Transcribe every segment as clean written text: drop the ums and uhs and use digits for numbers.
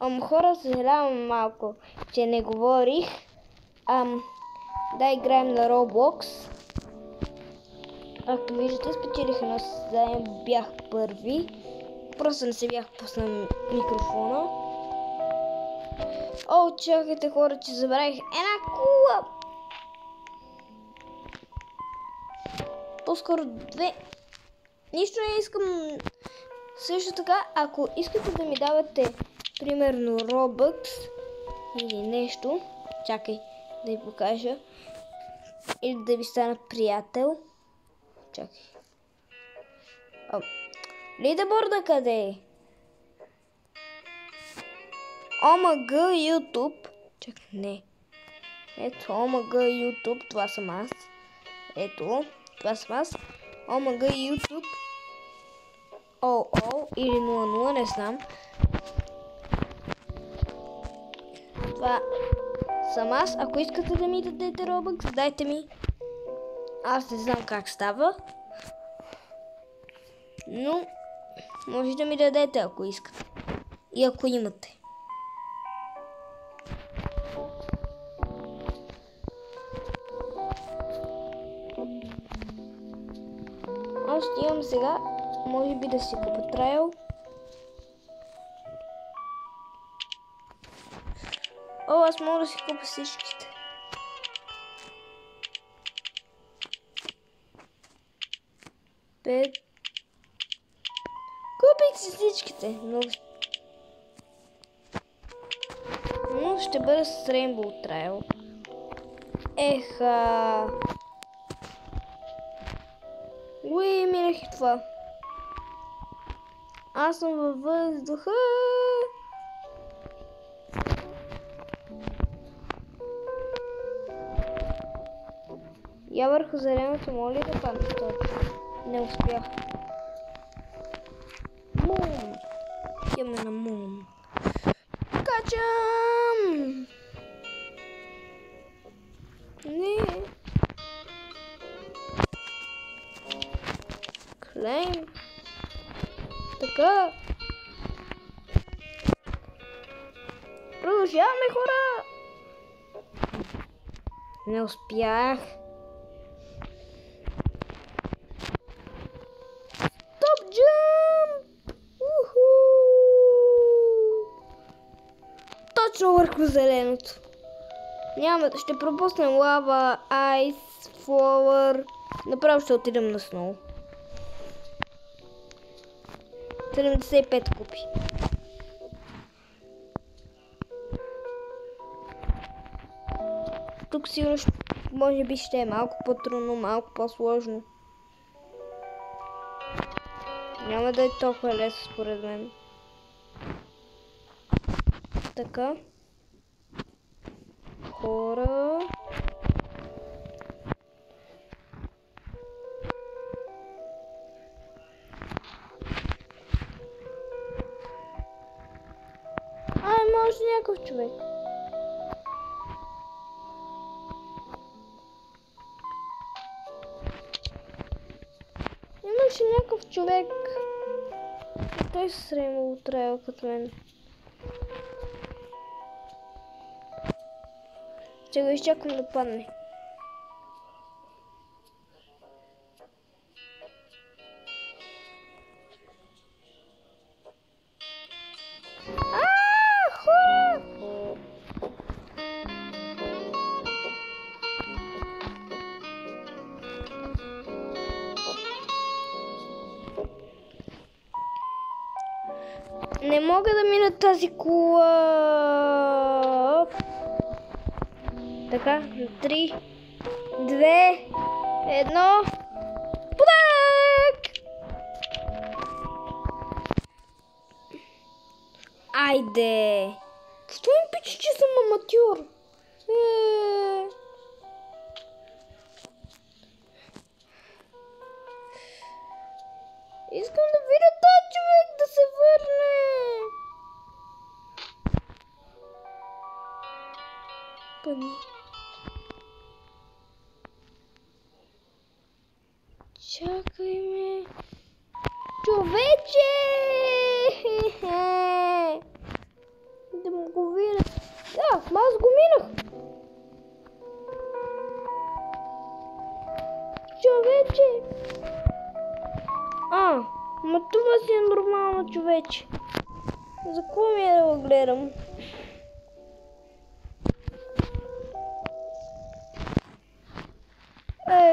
Хора, съжалявам малко, че не говорих. Да играем на Roblox. Както виждате, спечелих едно състезание, бях първи. Просто не се бях пуснал микрофона. О, чакайте хора, че забравих една кула. По-скоро две. Нищо не искам. Също така, ако искате да ми давате примерно Robux или нещо, чакай да ви покажа, или да ви стана приятел. Чакай. Лидерборда къде е? ОМГ YouTube. Чакай, не. Ето, ОМГ YouTube, това съм аз. Ето, това съм аз. ОМГ YouTube. ОО или 00, не знам. Това съм аз. Ако искате да ми дадете Robux, дайте ми. Аз не знам как става. Но може да ми дадете, ако искате. И ако имате. Аз ще имам сега, може би да си купа трайл. О, аз мога да си купа всичките. Пет. Купих си всичките, но ще бъде с Rainbow Trail. Еха. Уи, минах и това. Аз съм във въздуха. Я върху зеленото, моля да падна точно. Не успях. Мум. Имаме на мум. Качам! Не. Клейм. Така. Продължаваме, хора! Не успях. Топ джамп! Уху! Точно върху зеленото. Няма, ще пропуснем лава, айс, фловър. Направо ще отидем на сноу. 75 купи. Тук сигурно може би ще е малко по-трудно, малко по-сложно. Няма да е толкова лесно според мен. Така. Хора. Може някакъв човек. Имаше някакъв човек. И той се срема отраил като мен. Ще го изчакам да падне. Не мога да мина тази кола. Така, 3, 2, 1. Подарък! Айде! Защо им пича, че съм аматьор? Искам да видя този човек да се върне. Пъни. Чакай ме. Човече! Аз го минах. Човече. Ма това си е нормално, човече. За какво ми е да го гледам?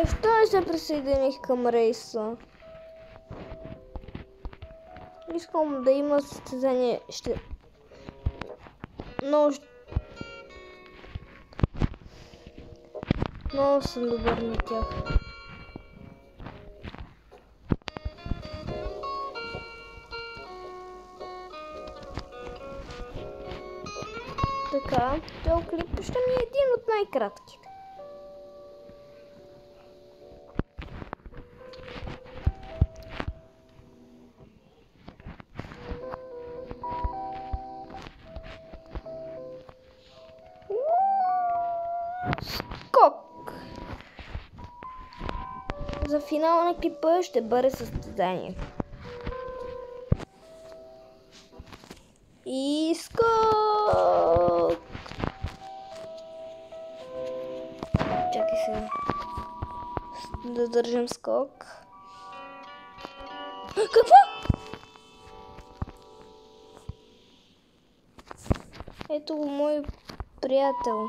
Що не се присъединих към рейса? Искам да има състезание. Много съм добър на тях. Така, този клип ще ми е един от най-кратките. Скок! За финала на клипа ще бъде състезание. И скок! Чакай сега. Да държим скок. Какво? Ето го мой приятел.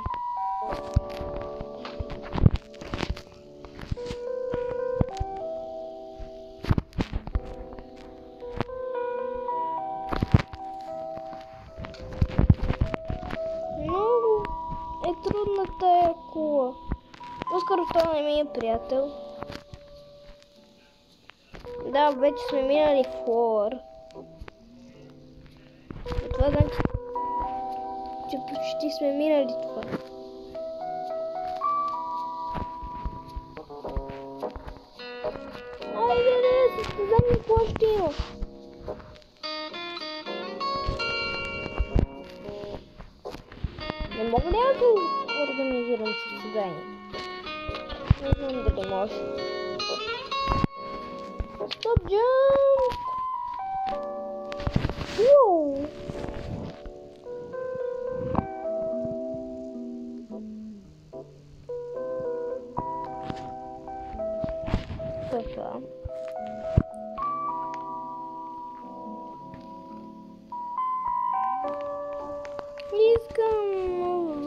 Много е трудна тая кола. По-скоро това не ми е приятел. Да, вече сме минали флор. Това значи, че почти сме минали това. Айде, състезание какво ще има? Не мога ли аз да организирам състезание? Не знам дали може. Стоп джамп! Уоу! Така. Искам в...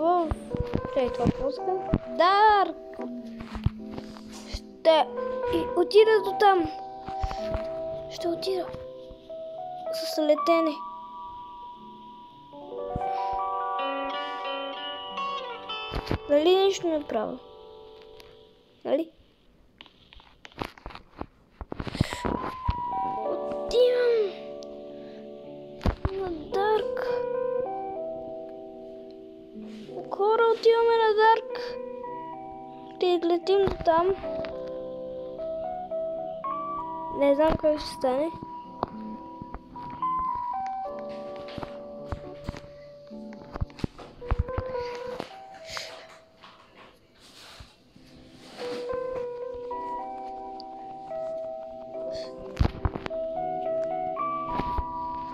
това пускам. Дарк! Ще отида до там. Ще отида. С летене. Нали нещо не правя? Нали? Отивам на Дарк. Хора, отиваме на Дарк. Ще излетим до там. Не знам как ще стане.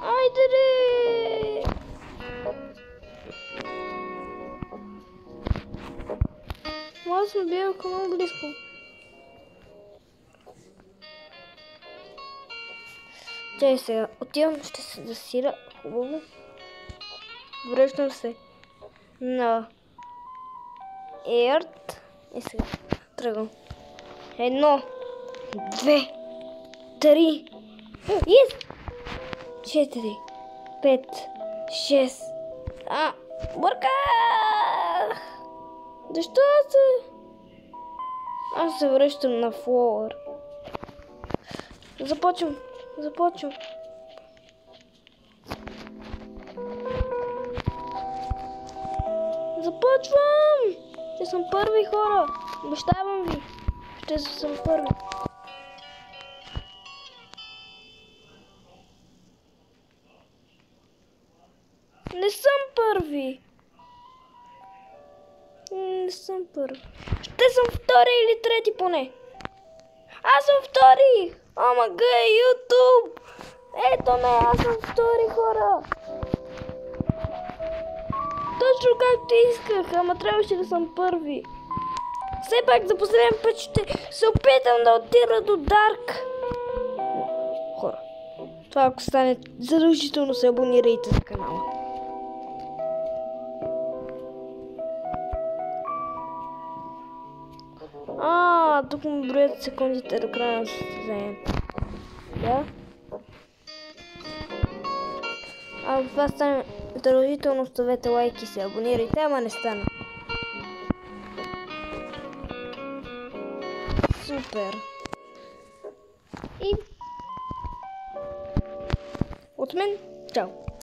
Айде де! Аз съм бил много близко. Чай сега, отивам, ще се засиля хубаво. Връщам се на Ерт. И сега тръгвам. 1, 2, 3, 4, 5, 6. Бърках! Защо аз се връщам на флор? Започвам. Ще съм първи, хора. Обещавам ви. Ще съм първи. Не съм първи. Ще съм втори или трети поне. Аз съм втори. Ама гъй, YouTube. Ето ме, аз съм втори, хора. Точно както исках, ама трябваше да съм първи. Все пак за последен път ще се опитам да отида до Дарк. Хора, това ако стане, задължително се абонирайте за канала. Тук му броят секундите до края на състезанието. Да. Ако това стане, задължително оставете лайк и се абонирайте, ама не стана. Супер. И от мен, чао.